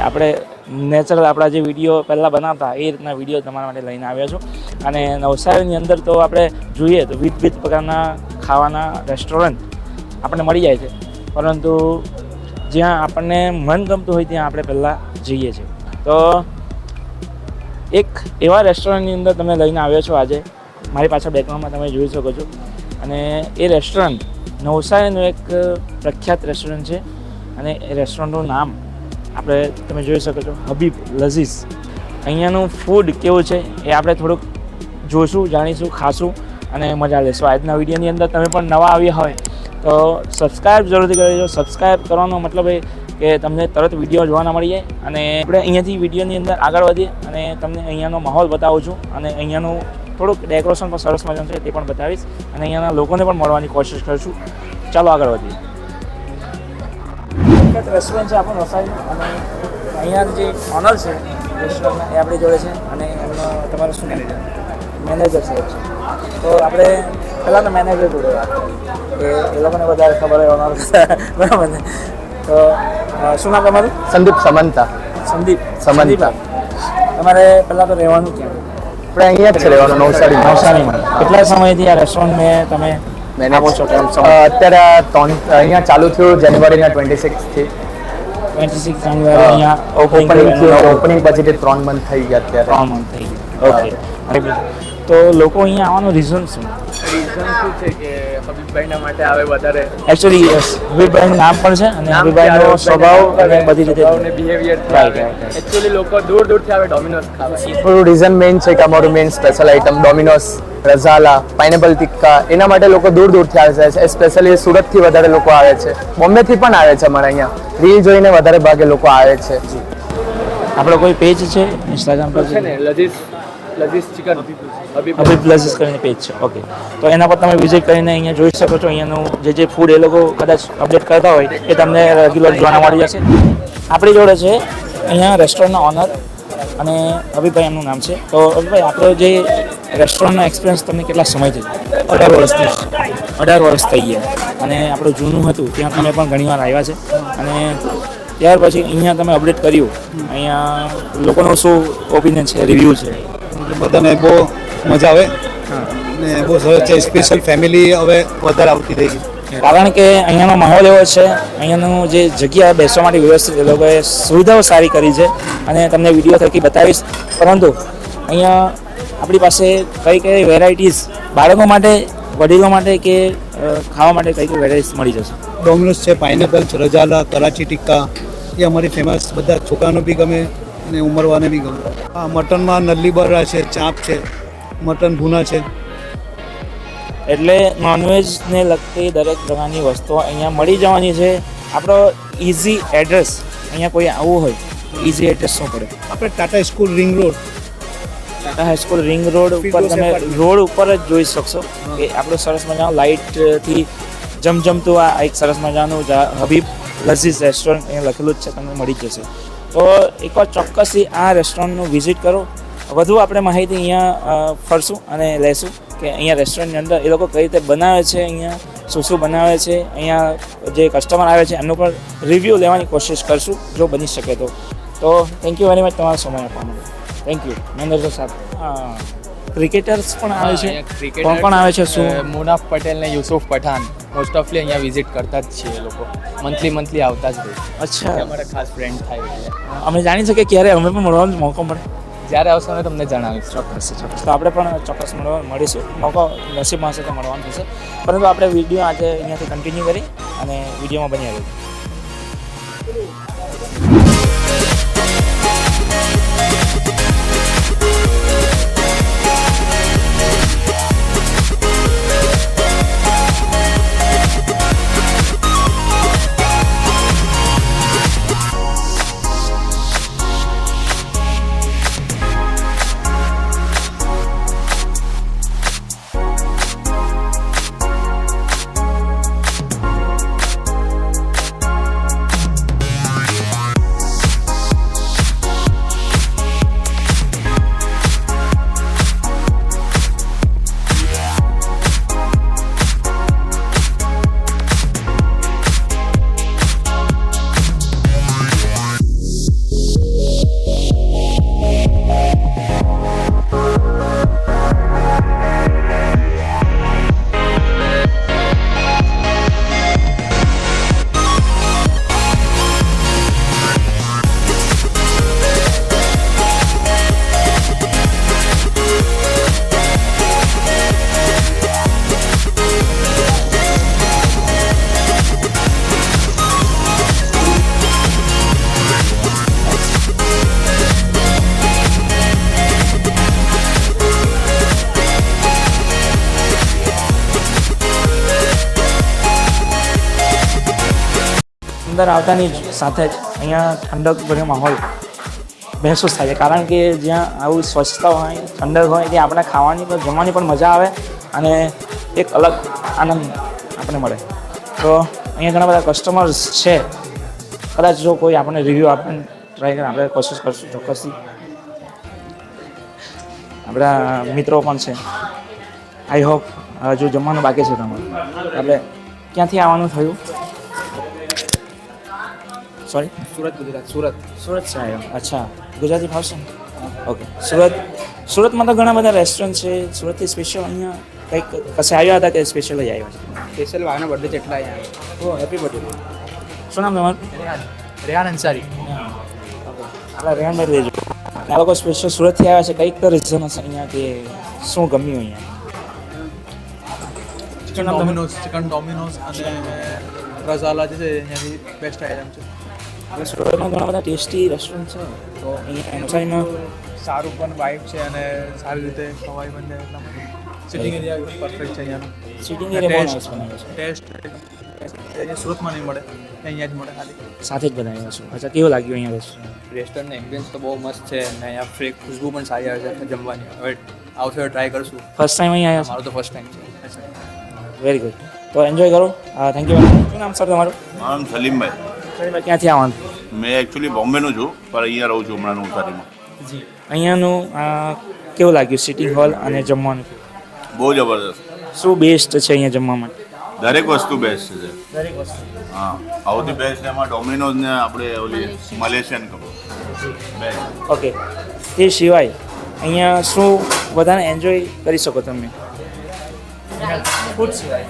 આપણે નેચરલ આપણા જે વિડીયો પહેલાં બનાવતા એ રીતના વિડીયો તમારા માટે લઈને આવ્યા છું. અને નવસારીની અંદર તો આપણે જોઈએ તો વિવિધ પ્રકારના ખાવાના રેસ્ટોરન્ટ આપણને મળી જાય છે, પરંતુ જ્યાં આપણને મન ગમતું હોય ત્યાં આપણે પહેલાં જઈએ છીએ. તો એક એવા રેસ્ટોરન્ટની અંદર તમે લઈને આવ્યો છો આજે. મારી પાછળ બેકગ્રાઉન્ડમાં તમે જોઈ શકો છો. અને એ રેસ્ટોરન્ટ નવસારીનું એક પ્રખ્યાત રેસ્ટોરન્ટ છે. અને એ રેસ્ટોરન્ટનું નામ તમે જોઈ શકો છો, હબીબ લઝીઝ. અહીંયાનું ફૂડ કેવું છે એ આપણે થોડુંક જોઈશું, જાણીશું, ખાશું અને મજા લેશું. આજના વિડીયોની અંદર તમે પણ નવા આવ્યા હોય તો સબસ્ક્રાઈબ જરૂરથી કરી દેજો. સબસ્ક્રાઈબ કરવાનો મતલબ એ કે તમને તરત વિડીયો જોવાના મળી જાય. અને આપણે અહીંયાથી વિડીયોની અંદર આગળ વધીએ અને તમને અહીંયાનો માહોલ બતાવું છું. અને અહીંયાનું થોડુંક ડેકોરેશન પણ સરસ મજાનું છે તે પણ બતાવીશ. અને અહીંયાના લોકોને પણ મળવાની કોશિશ કરીશું. ચાલો આગળ વધીએ. રેસ્ટોરન્ટ છે આપણું નવસારીનું. અને અહીંયા જે ઓનર છે રેસ્ટોરન્ટના એ આપણી જોડે છે. અને એમનો તમારો શું મેનેજર સાહેબ છે. તો આપણે પહેલાં તો મેનેજર જોડે એ લોકોને વધારે ખબર હોય ઓનર બરાબર ને. તો શું નામ તમારું? સંદીપ સમંતા. સંદીપ સમંતા. તમારે પહેલાં તો રહેવાનું ક્યાં? આપણે અહીંયા જ છે રહેવાનું, નવસારીમાં. કેટલા સમયથી આ રેસ્ટોરન્ટ તમે આપો છો? અત્યારે અહીંયા ચાલુ થયું જાન્યુઆરીના 26થી. 26 જાન્યુઆરી અહીંયા ઓપનિંગ પછી 3 મંથ થઈ ગયા અત્યારે. 3 મંથ થઈ ગયા. ઓકે. તો લોકો અહીંયા આવવાનું રીઝન શું? રીઝન શું છે કે હબીબભાઈના માટે આવે વધારે. એકચ્યુઅલી હબીબભાઈનું નામ પણ છે અને હબીબભાઈનો સ્વભાવ અને બધી રીતે બિહેવિયર રાઈટ. એકચ્યુઅલી લોકો દૂર દૂરથી આવે ડોમિનોઝ ખાવા. થોડું રીઝન મેઇન છે કે અમારું main special item Domino's, rezala, pineapple tikka, એના માટે લોકો દૂર દૂરથી આવે છે. સ્પેશિયલી સુરતથી વધારે લોકો આવે છે, બોમ્બેથી પણ આવે છે. અમારે અહીંયા રીલ જોઈને વધારે ભાગે લોકો આવે છે. આપણો કોઈ પેજ છે ઇન્સ્ટાગ્રામ પર? છે ને, લઝીઝ ચિકન, હબીબ લઝીઝ કરીને પેજ છે. ઓકે. તો એના પર તમે વિઝિટ કરીને અહીંયા જોઈ શકો છો. અહીંયાનું જે ફૂડ એ લોકો કદાચ અપડેટ કરતા હોય એ તમને રેગ્યુલર જોવા મળી જશે. આપણી જોડે છે અહીંયા રેસ્ટોરન્ટના ઓનર અને હબીબભાઈ એમનું નામ છે. તો હબીબભાઈ, આપણો જે રેસ્ટોરન્ટનો એક્સપિરિયન્સ તમને કેટલા સમયથી? 18 વર્ષ થઈ ગયા. અને આપણું જૂનું હતું ત્યાં તમે પણ ઘણીવાર આવ્યા છે. અને ત્યાર પછી અહીંયા તમે અપડેટ કર્યું. અહીંયા લોકોનો શું ઓપિનિયન છે, રિવ્યૂ છે? બધાને બહુ મજા આવે ને બહુ સરસ છે. સ્પેશિયલ ફેમિલી હવે વધારે આવતી થઈ ગઈ, કારણ કે અહીંયાનો માહોલ એવો છે. અહીંયાનું જે જગ્યા બેસવા માટે વ્યવસ્થિત એ લોકોએ સુવિધાઓ સારી કરી છે. અને તમને વિડીયો થકી બતાવીશ. પરંતુ અહીંયા આપણી પાસે કઈ કઈ વેરાયટીઝ બાળકો માટે, વડીલો માટે કે ખાવા માટે કઈ કઈ વેરાયટીઝ મળી જશે? ડોમિનોઝ છે, પાઇનેપલ, રજાલા, કરાચી ટિક્કા, એ અમારી ફેમસ. બધા છોકરાનો બી ગમે અને ઉંમરવાને બી ગમે. આ મટનમાં નલ્લી બરા છે, ચાપ છે, મટન ભૂના છે. એટલે નોનવેજને લગતી દરેક પ્રકારની વસ્તુઓ અહીંયા મળી જવાની છે. આપણો ઇઝી એડ્રેસ, અહીંયા કોઈ આવવું હોય ઇઝી એડ્રેસ શું પડે? આપણે Tata school ring road, Tata high school ring road ઉપર તમે રોડ ઉપર જ જોઈ શકશો કે આપણું સરસ મજાનું લાઇટથી જમજમતું આ એક સરસ મજાનું હબીબ લઝીઝ રેસ્ટોરન્ટ અહીંયા લખેલું જ છે, તમને મળી જશે. તો એકવાર ચોક્કસથી આ રેસ્ટોરન્ટનું વિઝિટ કરો. વધુ આપણે માહિતી અહીંયા ફરશું અને લેશું કે અહીંયા રેસ્ટોરન્ટની અંદર એ લોકો કઈ રીતે બનાવે છે, અહીંયા શું શું બનાવે છે, અહીંયા જે કસ્ટમર આવે છે એમનો પણ રિવ્યૂ લેવાની કોશિશ કરશું જો બની શકે તો. તો થેન્ક યુ વેરી મચ તમારો સમય આપવા માટે. Thank you. મેનેજર સાહેબ, ક્રિકેટર્સ પણ આવે છે? કોણ કોણ આવે છે? શું? મુનાફ પટેલ ને યુસુફ પઠાણ મોસ્ટ ઓફલી અહીંયા વિઝિટ કરતા જ છીએ. એ લોકો મંથલી આવતા જ રહે. અચ્છા, અમારા ખાસ ફ્રેન્ડ થાય એટલે અમે જાણી શકીએ ક્યારે અમે પણ મળવાનો મોકો મળે? જ્યારે આવશે અમે તમને જણાવીશ. ચોક્કસ. તો આપણે પણ ચોક્કસ મળીશું. મોકો નસીબમાં હશે તો મળવાનું થશે. પરંતુ આપણે વિડીયો આજે અહીંયાથી કન્ટિન્યુ કરી અને વિડીયોમાં બની આવ્યું. અંદર આવતાની સાથે જ અહીંયા ઠંડક ભર્યો માહોલ મહેસૂસ થાય છે, કારણ કે જ્યાં આવું સ્વચ્છતા હોય, ઠંડક હોય, ત્યાં આપણે ખાવાની પણ જમવાની પણ મજા આવે અને એક અલગ આનંદ આપણને મળે. તો અહીંયા ઘણા બધા કસ્ટમર્સ છે, કદાચ જો કોઈ આપણને રિવ્યૂ આપણને ટ્રાય કરે આપણે કોશિશ કરશું ચોક્કસથી. આપણા મિત્રો પણ છે. આઈ હોપ જો જમવાનું બાકી છે તમારું. આપણે ક્યાંથી આવવાનું થયું? સોરી, સુરત, ગુજરાત, સુરત. સુરત છે આવ્યો. અચ્છા, ગુજરાતી ફાવશે ને? ઓકે. સુરતમાં તો ઘણા બધા રેસ્ટોરન્ટ છે. સુરતથી સ્પેશિયલ અહીંયા કંઈક કશે આવ્યા હતા કે સ્પેશિયલ જ આવ્યા છે? સ્પેશિયલ ભાઈનો બર્થડે છે એટલે અહીંયા. ઓ હેપી બર્થડે. શું નામ તમારું? રેહાન અંસારી. આપણા રેહાનભાઈ લેજો. આ લોકો સ્પેશિયલ સુરતથી આવ્યા છે, કંઈક તો રીઝન હશે અહીંયા કે શું ગમ્યું અહીંયા? ચિકન ડોમિનોઝ અને રઝાલા જે છે અહીંયાની બેસ્ટ આઈટમ છે. આપણે સુરતમાં ઘણા બધા ટેસ્ટી રેસ્ટોરન્ટ છે, તો અહીંયા નવસારીમાં સારું પણ વાઇબ છે અને સારી રીતે ખવાય બંને એટલા માટે સિટિંગ એરિયા પરફેક્ટ છે અહીંયાનો. સિટિંગ એરિયા બહુ નાઇસ બનાવ્યો છે. ટેસ્ટ અહીંયા સુરતમાં નહીં મળે, અહીંયા જ મળે ખાલી. સાથે જ બનાવ્યો છું. અચ્છા, કેવું લાગ્યું અહીંયા રેસ્ટોરન્ટ? રેસ્ટોરન્ટનો એમ્બિયન્સ તો બહુ મસ્ત છે અને અહીંયા ફ્રેશ ખુશ્બુ પણ સારી આવે છે જમવાની. હવે આવશે ટ્રાય કરશું. ફર્સ્ટ ટાઈમ અહીંયા આવ્યા મારો તો ફર્સ્ટ ટાઈમ છે. છો? Very good. તો એન્જોય કરો. Thank you. શું નામ સર તમારું? મારું નામ સલીમભાઈ. સલીમભાઈ, ક્યાંથી આવવાનું? મેં એકચ્યુઅલી બોમ્બેનું છું, પણ અહીંયા રહું છું હમણાં નવસારીમાં. જી. અહીંયાનું કેવું લાગ્યું સિટિંગ હોલ અને જમવાનું? બહુ જબરદસ્ત. શું બેસ્ટ છે અહીંયા જમવા માટે? દરેક વસ્તુ બેસ્ટ છે. દરેક વસ્તુ. હા, સૌથી બેસ્ટ એમાં ડોમિનોઝ ને આપણે ઓલી મલેશિયન કબો બેસ્ટ. ઓકે. તે સિવાય અહીંયા શું બધાને એન્જોય કરી શકો તમે? ફૂડ સિવાય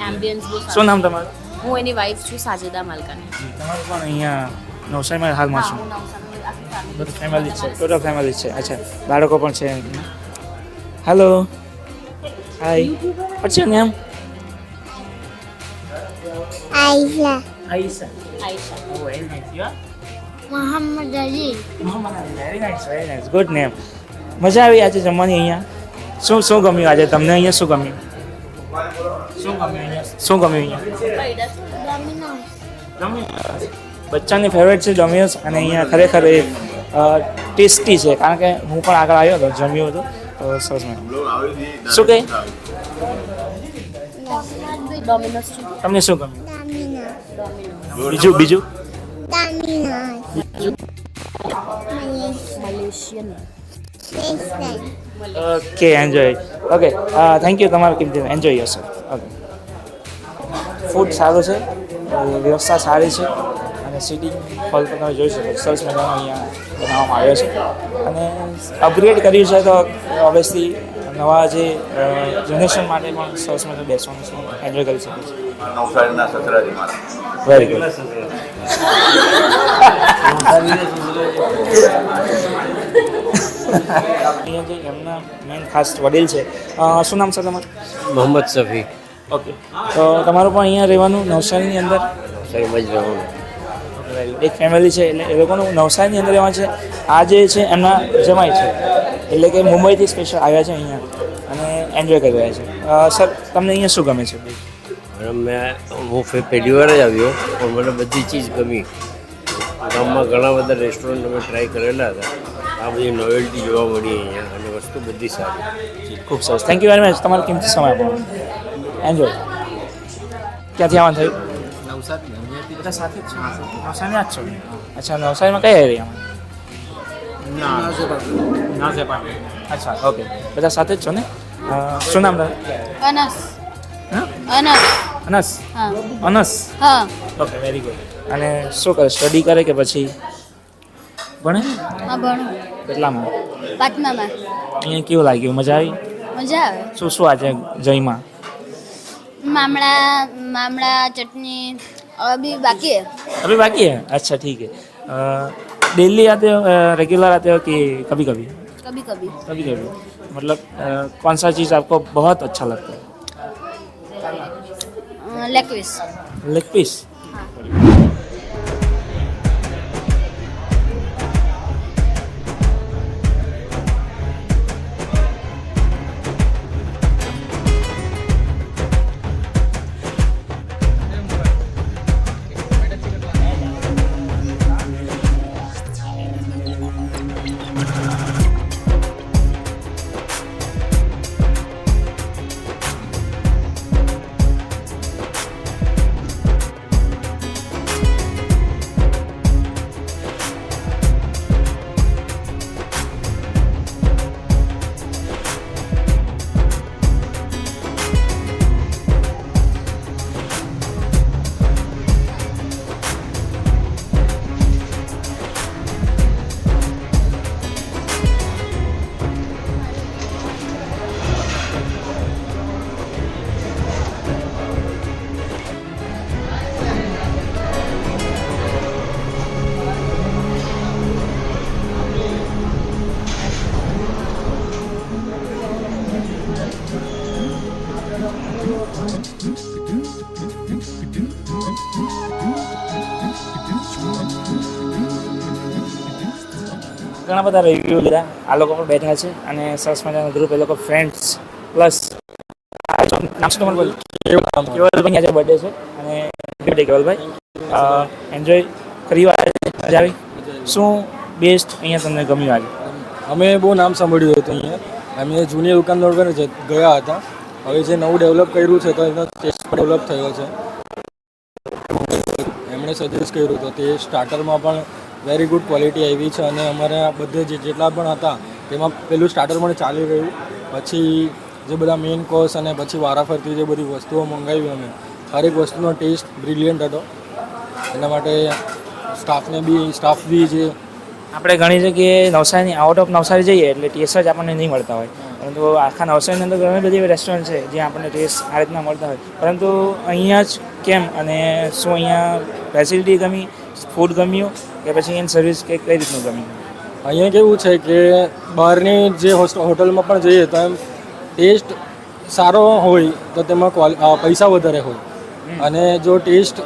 એમ્બિયન્સ બહુ શું નામ તમારું? હું એની વાઈફ છું સાજેદા માલકાની. તમારું પણ અહીંયા નવસારીમાં હાલમાં શું? બધું ફેમિલી છે, ટોટલ ફેમિલી છે. અચ્છા, બાળકો પણ છે. Hello, hi. What's your name? Aisha. Aisha. Ayesha. Oh, very nice. You are? Muhammad Ali. Muhammad Ali. Very nice, very nice. Good name. મજા આવી આજે જમવાની અહીંયા? શું ગમ્યું આજે તમને અહીંયા? શું ગમ્યું? શું ગમ્યું અહીંયા? શું ગમ્યું અહીંયા? Domino's. બચ્ચાની ફેવરેટ છે ડોમિનોઝ અને અહીંયા ખરેખર એ ટેસ્ટી છે, કારણ કે હું પણ આગળ આવ્યો હતો, જમ્યું હતું, તો સરસ મજા. શું કહે? ડોમિનોઝ છે. તમને શું ગમ્યું? Domino's. બીજું? Domino's. Malaysian. Malaysian. Okay, enjoy. Okay, thank you. તમારું કિંમતી enjoy your self. Okay. Food સારું છે, વ્યવસ્થા સારી છે અને સિટિંગ હોલ પણ તમે જોઈ શકો સરસ મજાનો અહીંયા બનાવવામાં આવ્યો છે અને અપગ્રેડ કર્યું છે, તો ઓબ્વિયસલી નવા જે જનરેશન માટે પણ સરસ મજાનું બેસવાનું છે, એન્જોય કરી શકે છે. નવસારીના સસરાજી મારા. Very good. અહીંયા જે એમના મેન ખાસ વડીલ છે, શું નામ છે તમારું? મોહમ્મદ શફી. ઓકે, તો તમારું પણ અહીંયા રહેવાનું નવસારીની અંદર? નવસારીમાં જ રહેવાનું. એક ફેમિલી છે એટલે એ લોકોનું નવસારીની અંદર રહેવાનું છે. આ જે છે એમના જમાઈ છે, એટલે કે મુંબઈથી સ્પેશિયલ આવ્યા છે અહીંયા અને એન્જોય કરી રહ્યા છે. સર, તમને અહીંયા શું ગમે છે? હું પહેલી વાર જ આવ્યો પણ મને બધી ચીજ ગમી. ગામમાં ઘણા બધા રેસ્ટોરન્ટ અમે ટ્રાય કરેલા હતા. આ બધી નોવેલ્ટી જોવા મળી અહીંયા અને વસ્તુ બધી સારી. ખૂબ સરસ. Thank you very much. તમારો કિંમતી સમય આપો. એન્જોય. ક્યાંથી આવવાનું થયું? નવસારી. બધા સાથે જ છો? નવસારીના જ છો? અચ્છા, નવસારીમાં કયા એરિયામાં? નાઝેપાડ. અચ્છા, ઓકે. બધા સાથે જ છો ને? શું નામ તમારું? અનસ. હા? અનસ. અનસ. હા. અનસ. હા. Okay, very good. અને શું કરે? સ્ટડી કરે કે પછી ભણે? હા, ભણું. કેટલામાં? 5મામાં. અહીંયા કેવું લાગ્યું? મજા આવી? મજા આવે. શું આજે જઈમાં? मामड़ा चटनी अभी बाकी है. अभी बाकी है? अच्छा, ठीक है. डेली आते हो, रेगुलर आते हो कि कभी कभी? कभी कभी. कभी कभी. मतलब कौन सा चीज़ आपको बहुत अच्छा लगता है? Leg piece. Leg piece. ઘણા બધા રિવ્યૂ લીધા. આ લોકો પણ બેઠા છે અને સરસ મજાનો ગ્રુપ, એ લોકો ફ્રેન્ડ્સ પ્લસ નામ શું તમારું બોલું? કેવલભાઈ આજે બર્થડે છે અને બર્થડે કેવલભાઈ એન્જોય કરી મજા આવી. શું બેસ્ટ અહીંયા તમને ગમ્યું આજે? અમે બહુ નામ સાંભળ્યું હતું અહીંયા. અમે જૂની દુકાનદાર પર ગયા હતા. હવે જે નવું ડેવલપ કર્યું છે તો એનો ટેસ્ટ ડેવલપ થયો છે. એમણે સજેસ્ટ કર્યું હતું તે સ્ટાર્ટરમાં પણ વેરી ગુડ ક્વોલિટી આવી છે અને અમારે બધે જેટલા પણ હતા તેમાં પેલું સ્ટાર્ટર પણ ચાલી રહ્યું. પછી જે બધા મેઇન કોર્સ અને પછી વારાફરતી જે બધી વસ્તુઓ મંગાવી અમે, હરેક વસ્તુનો ટેસ્ટ બ્રિલિયન્ટ હતો. એના માટે સ્ટાફ બી જે આપણે ઘણી જગ્યાએ નવસારીની આઉટ ઓફ નવસારી જઈએ એટલે ટેસ્ટ જ આપણને નહીં મળતા હોય, પરંતુ આખા નવસારીની અંદર ઘણી બધી રેસ્ટોરન્ટ છે જ્યાં આપણને ટેસ્ટ આ રીતના મળતા હોય, પરંતુ અહીંયા જ કેમ અને શું અહીંયા ફેસિલિટી ગમી, ફૂડ ગમ્યું કે પછી અહીંયાની સર્વિસ કે કઈ રીતનું ગમ્યું? અહીંયા કેવું છે કે બહારની જે હોટલમાં પણ જઈએ તો એમ ટેસ્ટ સારો હોય તો તેમાં પૈસા વધારે હોય અને જો ટેસ્ટ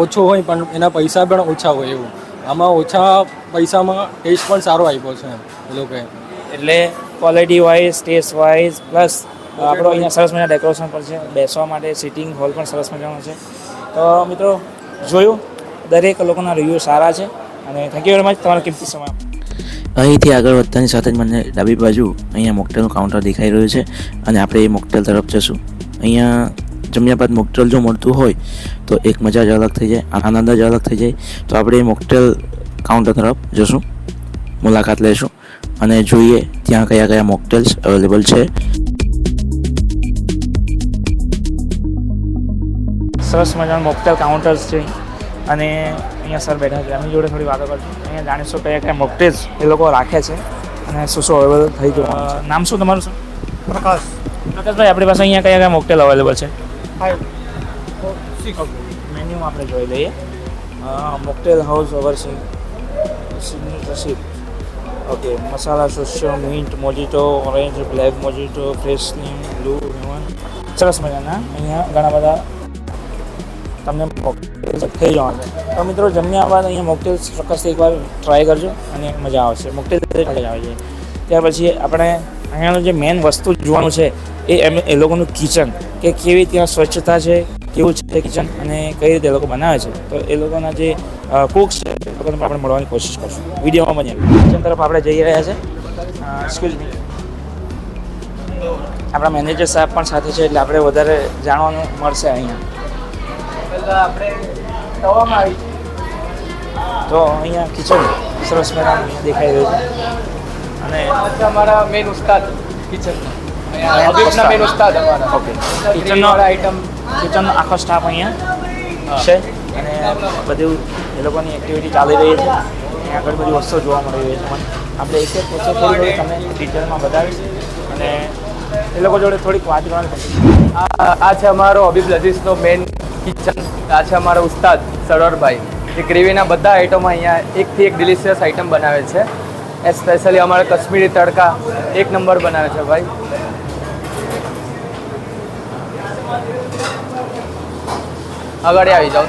ઓછો હોય પણ એના પૈસા પણ ઓછા હોય એવું. આમાં ઓછા પૈસામાં ટેસ્ટ પણ સારો આપ્યો છે એ લોકોએ. એટલે quality wise, taste wise plus આપણો અહીંયા સરસ મજાના ડેકોરેશન પણ છે, બેસવા માટે સિટિંગ હોલ પણ સરસ મજાનો છે. તો મિત્રો જોયું, દરેક લોકોના રિવ્યૂ સારા છે અને થેન્ક યુ વેરી મચ તમારો કિંમતી સમય. અહીંથી આગળ વધતાની સાથે જ મને ડાબી બાજુ અહીંયા મોકટેલનું કાઉન્ટર દેખાઈ રહ્યું છે અને આપણે એ મોકટેલ તરફ જશું. અહીંયા જમ્યા બાદ મોકટેલ જો મળતું હોય તો એક મજા જ અલગ થઈ જાય, આનંદ જ અલગ થઈ જાય. તો આપણે એ મોકટેલ કાઉન્ટર તરફ જશું, મુલાકાત લઈશું અને જોઈએ ત્યાં કયા કયા મોકટેલ્સ અવેલેબલ છે. સરસ મજાનું મોકટેલ કાઉન્ટર્સ છે અને અહીંયા સર બેઠા છે, એમની જોડે થોડી વાતો કરશું. અહીંયા જાણીશું કયા કયા મોકટેલ્સ એ લોકો રાખે છે અને શું શું અવેલેબલ થઈ જવાનું છે. નામ શું તમારું? શું પ્રકાશ. પ્રકાશભાઈ, આપણી પાસે અહીંયા કયા કયા મોકટેલ અવેલેબલ છે? મેન્યુ આપણે જોઈ લઈએ. મોકટેલ હાઉસ ઓવરસીન સિગ્નેચરશીપ, ઓકે, મસાલા સોશિયો, mint mojito, orange, black mojito, fresh નીમ, બ્લુ હેવન, સરસ મજાના અહીંયા ઘણા બધા તમને મોકટેલ થઈ જવાનું છે. તો મિત્રો જમ્યા બાદ અહીંયા મોકટેલ ચોક્કસથી એકવાર ટ્રાય કરજો અને મજા આવશે. મોકટેલ મજા આવે છે. ત્યાર પછી આપણે અહીંયાનું જે મેઇન વસ્તુ જોવાનું છે એ લોકોનું કિચન, કે કેવી ત્યાં સ્વચ્છતા છે, કેવું છે કિચન અને કઈ રીતે એ લોકો બનાવે છે. તો એ લોકોના જે કુક્સ છે એ લોકોને આપણે મળવાની કોશિશ કરશું. વિડીયોમાં બન્યા કિચન તરફ આપણે જઈ રહ્યા છે. એક્સક્યુઝ મી, આપણા મેનેજર સાહેબ પણ સાથે છે એટલે આપણે વધારે જાણવાનું મળશે અહીંયા. તો અહીંયા કિચન સરસ મજાનું દેખાઈ રહ્યું છે અને અમારા મેઇન ઉસ્તાદ કિચન મેઇન ઉસ્તાદ અમારા. ઓકે, કિચનનો કિચનનો આખો સ્ટાફ અહીંયા છે અને બધું એ લોકોની એક્ટિવિટી ચાલી રહી છે. અહીંયા આગળ બધી વસ્તુઓ જોવા મળી રહી છે. મને આપણે એક એક વસ્તુ થોડી તમને ડિટેલમાં બતાવીશ અને એ લોકો જોડે થોડીક વાત કરવાની કોશિશ. આ છે અમારો હબીબ લઝીઝનો મેઇન કિચન. આ છે અમારા ઉસ્તાદ સરોરભાઈ, જે ગ્રેવીના બધા આઈટમો અહીંયા એકથી એક ડિલિશિયસ આઈટમ બનાવે છે. સ્પેશિયલી અમારા કશ્મીરી તડકા એક નંબર બનાવે છે ભાઈ. આગળ આવી જાઓ.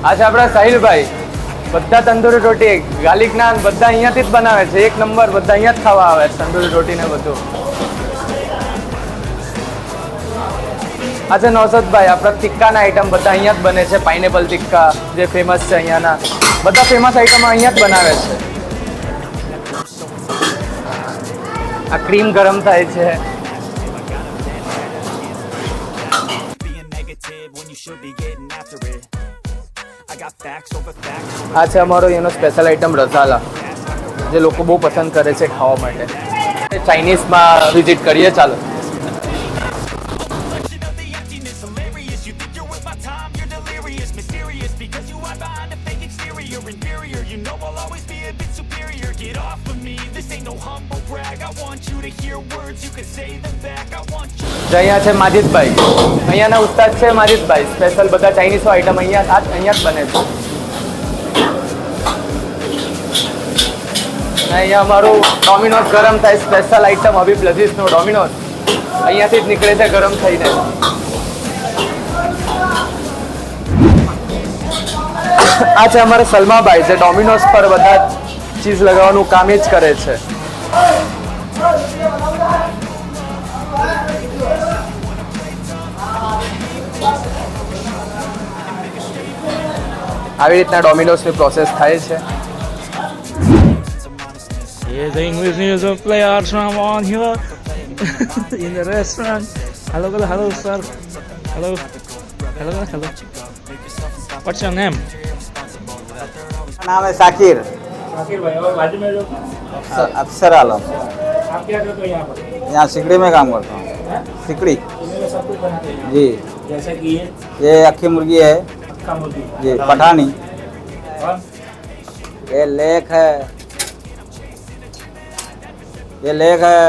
આ છે આપણા સાહિલભાઈ, બધા તંદૂરી રોટી, ગાર્લિક નાન બધા અહીંયાથી જ બનાવે છે. એક નંબર, બધા અહીંયા જ ખાવા આવે છે તંદૂરી રોટી ને બધું. આ છે નૌસદભાઈ, આપણા ટિક્કાના આઈટમ બધા અહીંયા જ બને છે. પાઇનેપલ ટિક્કા જે ફેમસ છે અહીંયાના, બધા ફેમસ આઈટમ અહીંયા જ બનાવે છે. આ ક્રીમ ગરમ થાય છે. આ છે અમારો એનો સ્પેશિયલ આઈટમ રઝાલા, જે લોકો બહુ પસંદ કરે છે ખાવા માટે. ચાઇનીઝમાં વિઝિટ કરીએ, ચાલો. અહીંયા છે માજીદભાઈ, અહીંયાના ઉસ્તાદ છે માજીદભાઈ. સ્પેશિયલ બધા ચાઇનીઝ આઈટમ અહીંયા જ બને છે. અહીંયા અમારું ડોમિનોઝ ગરમ થાય, સ્પેશિયલ આઈટમ હબીબ લઝીઝનો ડોમિનોઝ અહીંયાથી જ નીકળે છે ગરમ થઈને. આ છે અમારા સલમાભાઈ, જે ડોમિનોઝ પર બધા ચીઝ લગાવવાનું કામ જ કરે છે. આવી રીતના ડોમિનોઝની પ્રોસેસ થાય છે. Here's the English news of players from on here in the restaurant. Hello, sir. Hello. What's your name? नाम है साकिर. शाकिर भाई, और बाजू में जो अफसर आलम. आप क्या करते हो यहाँ पर? यहाँ सिकड़ी में काम करता हूँ. सिकड़ी में सब कुछ बनाते हैं जी. जैसे कि ये अक्खी मुर्गी है अक्का मुर्गी जी, पठानी. और ये लेक है. ये लेक है.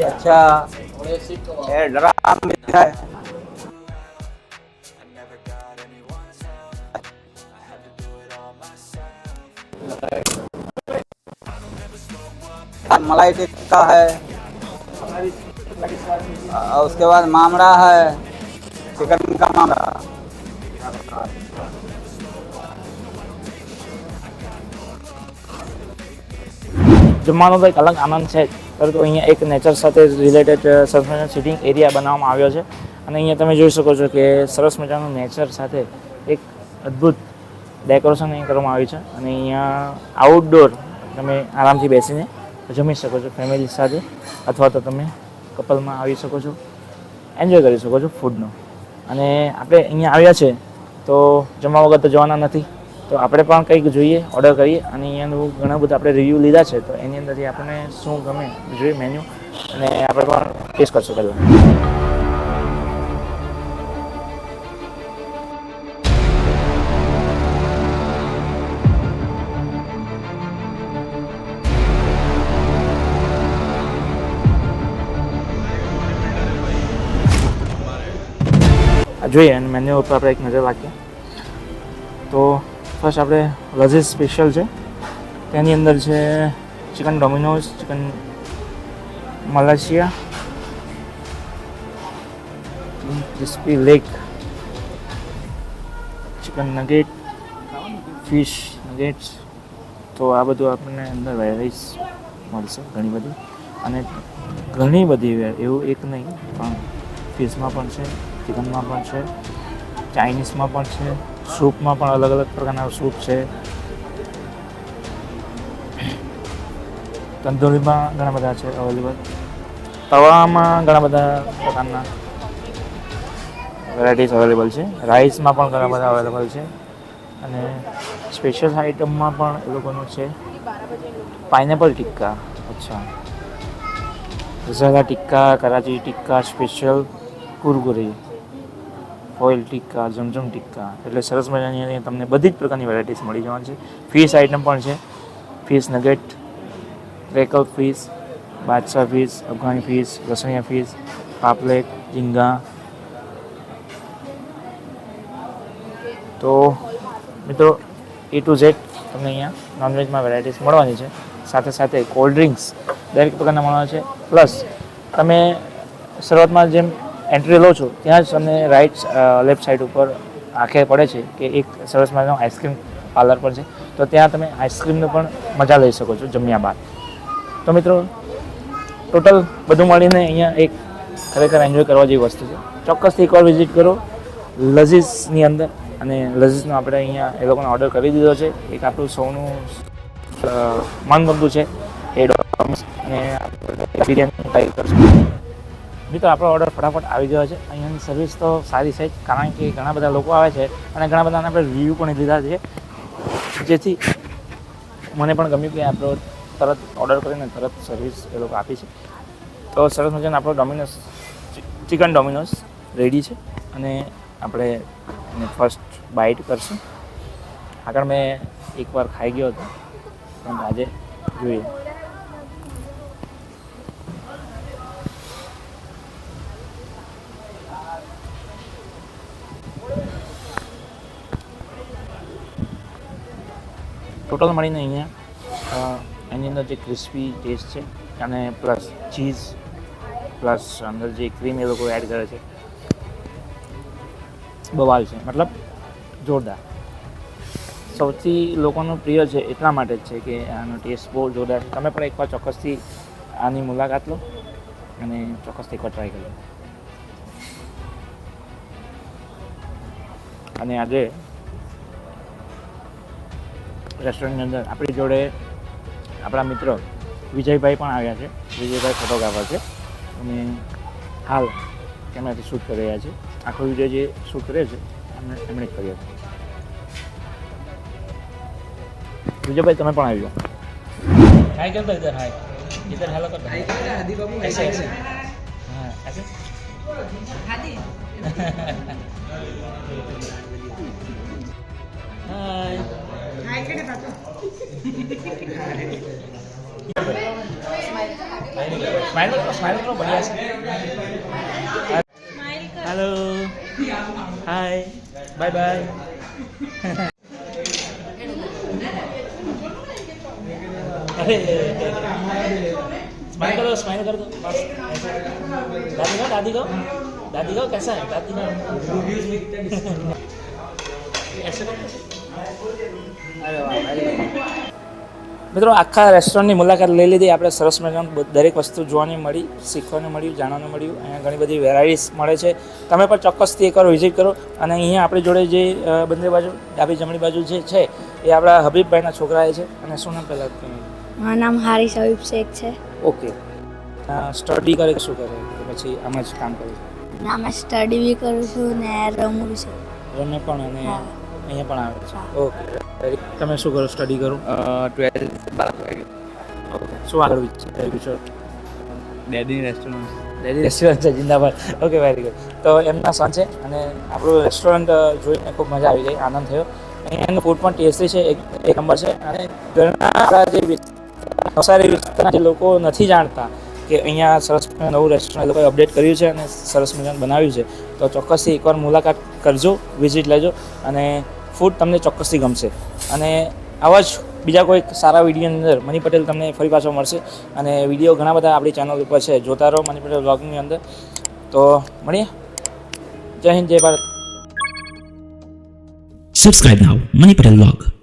अच्छा, ये ड्राम भी है. मलाई टिक्का है. और उसके बाद मामड़ा है, चिकन का मामड़ा. જમવાનો તો એક અલગ આનંદ છે, પરંતુ અહીંયા એક નેચર સાથે રિલેટેડ સરસ મજાનો સિટિંગ એરિયા બનાવવામાં આવ્યો છે. અને અહીંયા તમે જોઈ શકો છો કે સરસ મજાનું નેચર સાથે એક અદ્ભુત ડેકોરેશન અહીં કરવામાં આવ્યું છે. અને અહીંયા આઉટડોર તમે આરામથી બેસીને જમી શકો છો ફેમિલી સાથે, અથવા તો તમે કપલમાં આવી શકો છો, એન્જોય કરી શકો છો ફૂડનો. અને આપણે અહીંયા આવ્યા છે તો જમવા વગર તો જવાના નથી, તો આપણે પણ કંઈક જોઈએ, ઓર્ડર કરીએ. અને અહીંયાનું ઘણા બધા આપણે રિવ્યૂ લીધા છે, તો એની અંદરથી આપણને શું ગમે જોઈએ મેન્યુ, અને આપણે પણ ટેસ્ટ કરશું પહેલાં. જોઈએ અને મેન્યુ ઉપર આપણે એક નજર રાખીએ. તો ફર્સ્ટ આપણે લઝીઝ સ્પેશિયલ છે, તેની અંદર છે chicken Domino's, chicken Malaysia, crispy leg, chicken nugget, fish nuggets. તો આ બધું આપણને અંદર વેરાઈટીસ મળશે ઘણી બધી, અને ઘણી બધી એવું એક નહીં પણ ફિશમાં પણ છે, ચિકનમાં પણ છે, ચાઇનીઝમાં પણ છે, સૂપમાં પણ અલગ અલગ પ્રકારના સૂપ છે, તંદૂરીમાં ઘણા બધા છે અવેલેબલ, તવામાં ઘણા બધા પ્રકારના વેરાયટીઝ અવેલેબલ છે, રાઈસમાં પણ ઘણા બધા અવેલેબલ છે. અને સ્પેશિયલ આઇટમમાં પણ એ લોકોનું છે પાઇનેપલ ટિક્કા, અચ્છા, રઝાલા ટિક્કા, કરાચી ટિક્કા સ્પેશિયલ, કુરકુરી, ઓઇલ ટિક્કા, જમજમ ટિક્કા. એટલે સરસ મજાની અહીંયા તમને બધી જ પ્રકારની વેરાયટીઝ મળી જવાની છે. ફિશ આઇટમ પણ છે, ફિશ નગેટ, ક્રેકલ ફિશ, બાદશાહ ફિશ, અફઘાની ફિશ, લસણિયા ફિશ, પાપલેટ, ઝીંગા. તો મિત્રો A to Z તમને અહીંયા નોનવેજમાં વેરાયટીઝ મળવાની છે. સાથે સાથે કોલ્ડ ડ્રિંક્સ દરેક પ્રકારના મળવાના છે. પ્લસ તમે શરૂઆતમાં જેમ એન્ટ્રી લો છો ત્યાં જ તમને રાઈટ લેફ્ટ સાઈડ ઉપર આંખે પડે છે કે એક સરસ મજાનો આઈસ્ક્રીમ પાર્લર પણ છે, તો ત્યાં તમે આઈસ્ક્રીમનો પણ મજા લઈ શકો છો જમ્યા બાદ. તો મિત્રો ટોટલ બધું મળીને અહીંયા એક ખરેખર એન્જોય કરવા જેવી વસ્તુ છે. ચોક્કસથી એકવાર વિઝિટ કરો લઝીઝની અંદર. અને લઝીઝનો આપણે અહીંયા એ લોકોને ઓર્ડર કરી દીધો છે. એક આપણું સૌનું મનગમતું છે એ ડોમિનોઝ, અને બિરયાની ટ્રાય કરશું. મિત્રો આપણો ઓર્ડર ફટાફટ આવી ગયો છે. અહીંયાની સર્વિસ તો સારી છે જ, કારણ કે ઘણા બધા લોકો આવે છે અને ઘણા બધાને આપણે રિવ્યૂ પણ લીધા છે, જેથી મને પણ ગમ્યું કે આપણો તરત ઓર્ડર કરીને તરત સર્વિસ એ લોકો આપી છે. તો સરસ મજાનો આપણો ડોમિનોઝ ચિકન ડોમિનોઝ રેડી છે, અને આપણે એને ફર્સ્ટ બાઇટ કરશું. આગળ મેં એકવાર ખાઈ ગયો હતો, પણ આજે જોઈએ. ટોટલ મળીને અહીંયા એની અંદર જે ક્રિસ્પી ટેસ્ટ છે, અને પ્લસ ચીઝ, પ્લસ અંદર જે ક્રીમ એ લોકો એડ કરે છે, બવાલ છે, મતલબ જોરદાર. સૌથી લોકોનું પ્રિય છે એટલા માટે જ છે કે આનો ટેસ્ટ બહુ જોરદાર છે. તમે પણ એકવાર ચોક્કસથી આની મુલાકાત લો અને ચોક્કસથી એકવાર ટ્રાય કરો. અને આજે રેસ્ટોરન્ટની અંદર આપણી જોડે આપણા મિત્ર વિજયભાઈ પણ આવ્યા છે. વિજયભાઈ ફોટોગ્રાફર છે અને હાલ કેમેરાથી શૂટ કરી રહ્યા છે. આખો વિડીયો જે શૂટ કરે છે એમણે જ કર્યો છે. विजय તમે પણ આવ્યો. हाय कर दो इधर, हाय इधर हेलो कर दो. हाय कर आदि बाबू ऐसे ऐसे हां ऐसे आदि हाय हाय कर दो. स्माइल करो बढ़िया से. Hello hi bye bye. अरे स्माइल कर दो बस ऐसे. दादी को कैसा है दादी को ऐसे करो. अरे वाह મિત્રો આખા રેસ્ટોરન્ટની મુલાકાત લઈ લીધી આપણે. સરસ મજાનું દરેક વસ્તુ જોવાની મળી, શીખવાનું મળ્યું, જાણવાનું મળ્યું. અહીંયા ઘણી બધી વેરાયટીઝ મળે છે. તમે પણ ચોક્કસથી એકવાર વિઝિટ કરો. અને અહીંયા આપણી જોડે જે બંને બાજુ ડાબી જમણી બાજુ જે છે એ આપણા હબીબભાઈના છોકરા છે. અને શું નામ પહેલાં મારું નામ હારિસ હબીબ શેખ છે. ઓકે. સ્ટડી કરે કે શું કરે કે પછી આમ જ કામ કરે? ના, મેં સ્ટડી બી કરું છું ને રમું છું. રમે પણ અને અહીંયા પણ આવે છે. ઓકે. તમે શું કરો? સ્ટડી કરો? 12 ઓકે. શું આગળ વિચાર્યું છે? Daddy restaurant. ડેડી રેસ્ટોરન્ટ છે, જિંદાબાદ. Okay, very good. તો એમના સન છે અને આપણું રેસ્ટોરન્ટ જોઈને ખૂબ મજા આવી ગઈ, આનંદ થયો. અહીંયાનું ફૂડ પણ ટેસ્ટી છે, એક નંબર છે. અને ઘણા આપણા જે નવસારી વિસ્તારના જે લોકો નથી જાણતા કે અહીંયા સરસ નવું રેસ્ટોરન્ટ લોકોએ અપડેટ કર્યું છે અને સરસ મજાનું બનાવ્યું છે, તો ચોક્કસથી એકવાર મુલાકાત કરજો, વિઝિટ લેજો અને ફૂડ તમને ચોક્કસથી ગમશે. અને આવા જ બીજા કોઈ સારા વિડીયોની અંદર મની પટેલ તમને ફરી પાછો મળશે. અને વિડીયો ઘણા બધા આપણી ચેનલ ઉપર છે, જોતા રહો મની પટેલ વ્લોગની અંદર. તો મળીએ. જય હિન્દ, જય Bharat. Subscribe now, Money Patel Vlog.